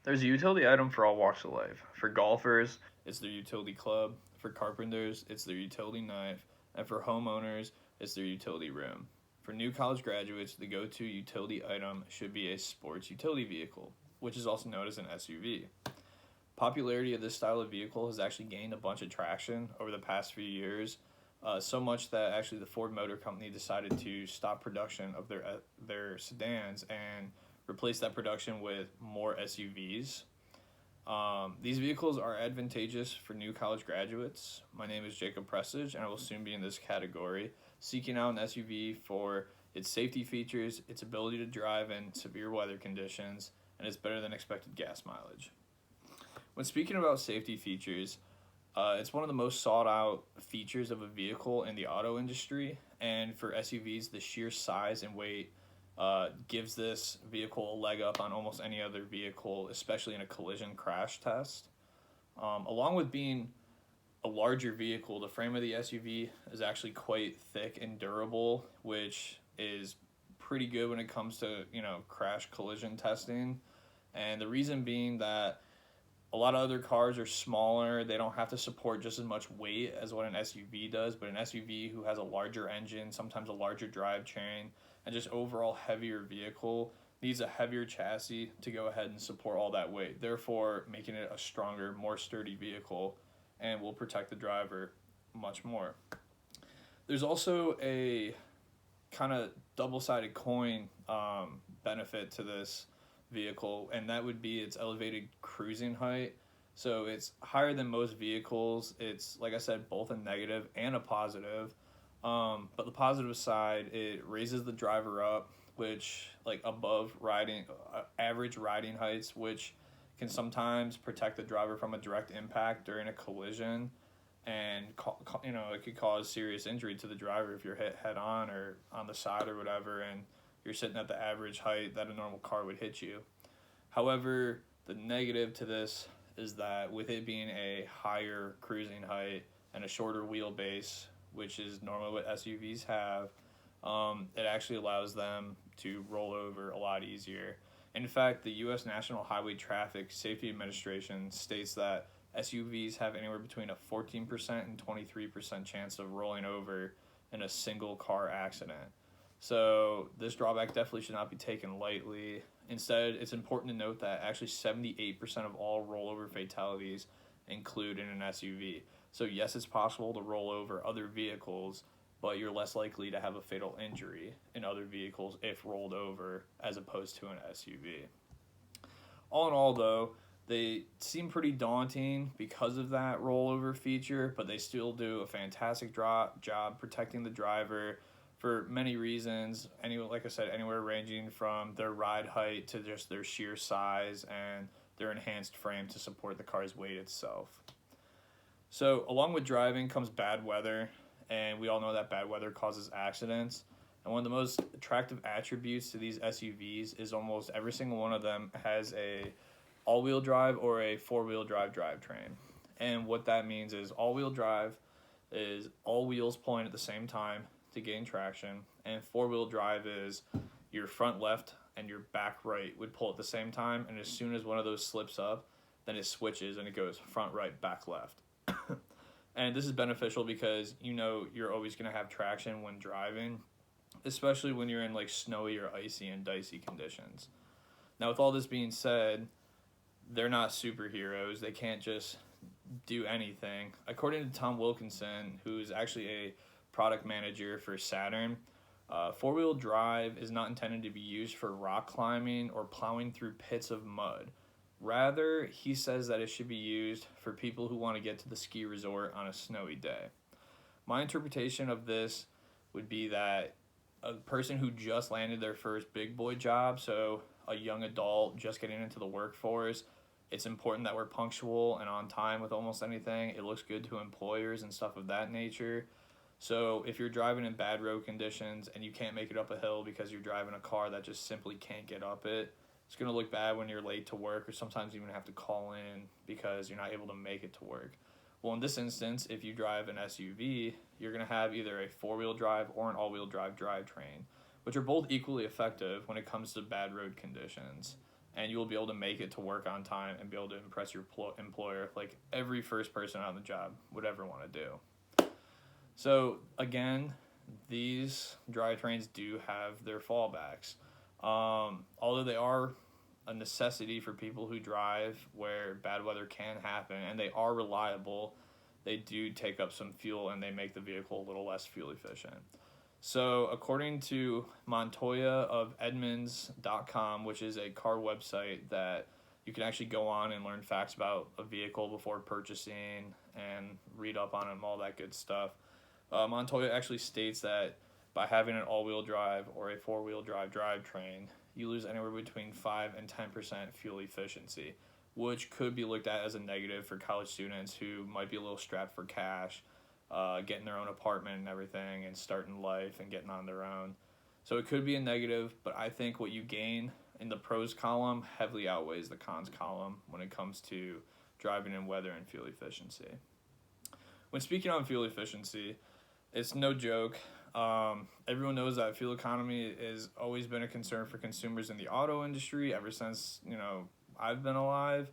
There's a utility item for all walks of life. For golfers, it's their utility club. For carpenters, it's their utility knife. And for homeowners, it's their utility room. For new college graduates, the go to utility item should be a sports utility vehicle, which is also known as an SUV. Popularity of this style of vehicle has actually gained a bunch of traction over the past few years, so much that actually the Ford Motor Company decided to stop production of their sedans and replace that production with more SUVs. These vehicles are advantageous for new college graduates. My name is Jacob Prestidge, and I will soon be in this category, seeking out an SUV for its safety features, its ability to drive in severe weather conditions, and its better than expected gas mileage. When speaking about safety features, it's one of the most sought out features of a vehicle in the auto industry, and for SUVs, the sheer size and weight gives this vehicle a leg up on almost any other vehicle, especially in a collision crash test. Along with being a larger vehicle, the frame of the SUV is actually quite thick and durable, which is pretty good when it comes to crash collision testing. And the reason being that a lot of other cars are smaller. They don't have to support just as much weight as what an SUV does, but an SUV who has a larger engine, sometimes a larger drivetrain, and just overall heavier vehicle needs a heavier chassis to go ahead and support all that weight, therefore making it a stronger, more sturdy vehicle and will protect the driver much more. There's also a kind of double-sided coin benefit to this vehicle, and that would be its elevated cruising height. So it's higher than most vehicles. It's, like I said, both a negative and a positive. But the positive side, it raises the driver up, which like above riding average riding heights, which can sometimes protect the driver from a direct impact during a collision, and it could cause serious injury to the driver if you're hit head on or on the side or whatever, and you're sitting at the average height that a normal car would hit you. However, the negative to this is that with it being a higher cruising height and a shorter wheelbase, which is normally what SUVs have, it actually allows them to roll over a lot easier. In fact, the U.S. National Highway Traffic Safety Administration states that SUVs have anywhere between a 14% and 23% chance of rolling over in a single car accident. So this drawback definitely should not be taken lightly. Instead, it's important to note that actually 78% of all rollover fatalities include in an SUV. So yes, it's possible to roll over other vehicles, but you're less likely to have a fatal injury in other vehicles if rolled over as opposed to an SUV. All in all, though, they seem pretty daunting because of that rollover feature, but they still do a fantastic job protecting the driver for many reasons. Like I said, anywhere ranging from their ride height to just their sheer size and their enhanced frame to support the car's weight itself. So along with driving comes bad weather, and we all know that bad weather causes accidents. And one of the most attractive attributes to these SUVs is almost every single one of them has a all-wheel drive or a four-wheel drive drivetrain. And what that means is all-wheel drive is all wheels pulling at the same time to gain traction, and four-wheel drive is your front left and your back right would pull at the same time, and as soon as one of those slips up, then it switches and it goes front right, back left. And this is beneficial because you're always going to have traction when driving, especially when you're in like snowy or icy and dicey conditions. Now, with all this being said, they're not superheroes. They can't just do anything. According to Tom Wilkinson, who's actually a product manager for Saturn, four-wheel drive is not intended to be used for rock climbing or plowing through pits of mud. Rather, he says that it should be used for people who want to get to the ski resort on a snowy day. My interpretation of this would be that a person who just landed their first big boy job, so a young adult just getting into the workforce, it's important that we're punctual and on time with almost anything. It looks good to employers and stuff of that nature. So if you're driving in bad road conditions and you can't make it up a hill because you're driving a car that just simply can't get up it, it's going to look bad when you're late to work, or sometimes even have to call in because you're not able to make it to work. Well, in this instance, if you drive an SUV, you're going to have either a four-wheel drive or an all-wheel drive drivetrain, which are both equally effective when it comes to bad road conditions. and you will be able to make it to work on time and be able to impress your employer like every first person on the job would ever want to do. So again, these drivetrains do have their fallbacks. Although they are a necessity for people who drive where bad weather can happen, and they are reliable, they do take up some fuel and they make the vehicle a little less fuel efficient. So according to Montoya of Edmunds.com, which is a car website that you can actually go on and learn facts about a vehicle before purchasing and read up on them, all that good stuff. Montoya actually states that by having an all-wheel drive or a four-wheel drive drivetrain, you lose anywhere between 5 and 10% fuel efficiency, which could be looked at as a negative for college students who might be a little strapped for cash, getting their own apartment and everything and starting life and getting on their own. So it could be a negative, but I think what you gain in the pros column heavily outweighs the cons column when it comes to driving in weather and fuel efficiency. When speaking on fuel efficiency, it's no joke. Everyone knows that fuel economy has always been a concern for consumers in the auto industry ever since, I've been alive,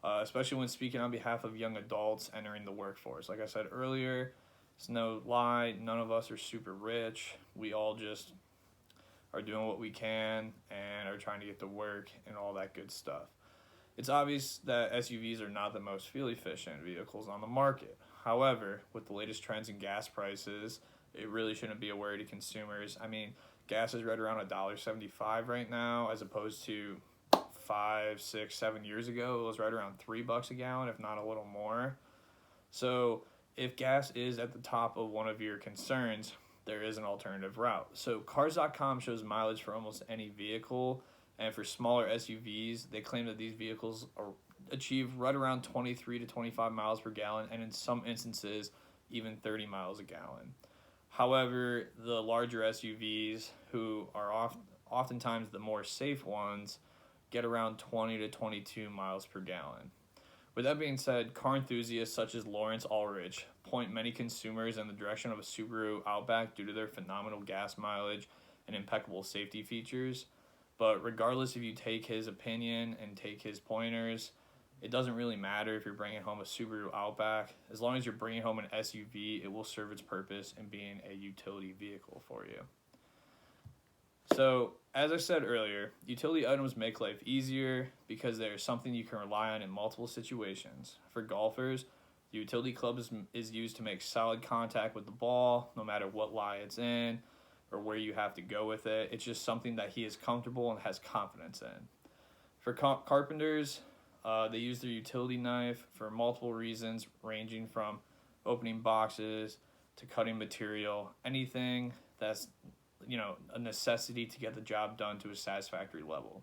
especially when speaking on behalf of young adults entering the workforce. Like I said earlier, it's no lie, none of us are super rich. We all just are doing what we can and are trying to get to work and all that good stuff. It's obvious that SUVs are not the most fuel efficient vehicles on the market. However, with the latest trends in gas prices, it really shouldn't be a worry to consumers. I mean, gas is right around $1.75 right now, as opposed to 5, 6, 7 years ago. It was right around $3 a gallon, if not a little more. So if gas is at the top of one of your concerns, there is an alternative route. So Cars.com shows mileage for almost any vehicle, and for smaller SUVs, they claim that these vehicles achieve right around 23 to 25 miles per gallon, and in some instances, even 30 miles a gallon. However, the larger SUVs, who are oftentimes the more safe ones, get around 20 to 22 miles per gallon. With that being said, car enthusiasts such as Lawrence Ulrich point many consumers in the direction of a Subaru Outback due to their phenomenal gas mileage and impeccable safety features. But regardless if you take his opinion and take his pointers, it doesn't really matter if you're bringing home a Subaru Outback. As long as you're bringing home an SUV, it will serve its purpose in being a utility vehicle for you. So, as I said earlier, utility items make life easier because they're something you can rely on in multiple situations. For golfers, the utility club is used to make solid contact with the ball, no matter what lie it's in or where you have to go with it. It's just something that he is comfortable and has confidence in. For carpenters, they use their utility knife for multiple reasons, ranging from opening boxes to cutting material, anything that's a necessity to get the job done to a satisfactory level.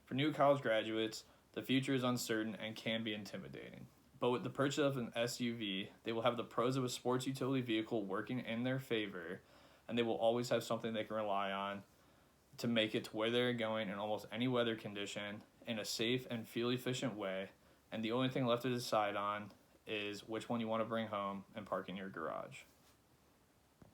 For new college graduates, the future is uncertain and can be intimidating. But with the purchase of an SUV, they will have the pros of a sports utility vehicle working in their favor, and they will always have something they can rely on to make it to where they're going in almost any weather condition in a safe and fuel-efficient way, and the only thing left to decide on is which one you want to bring home and park in your garage.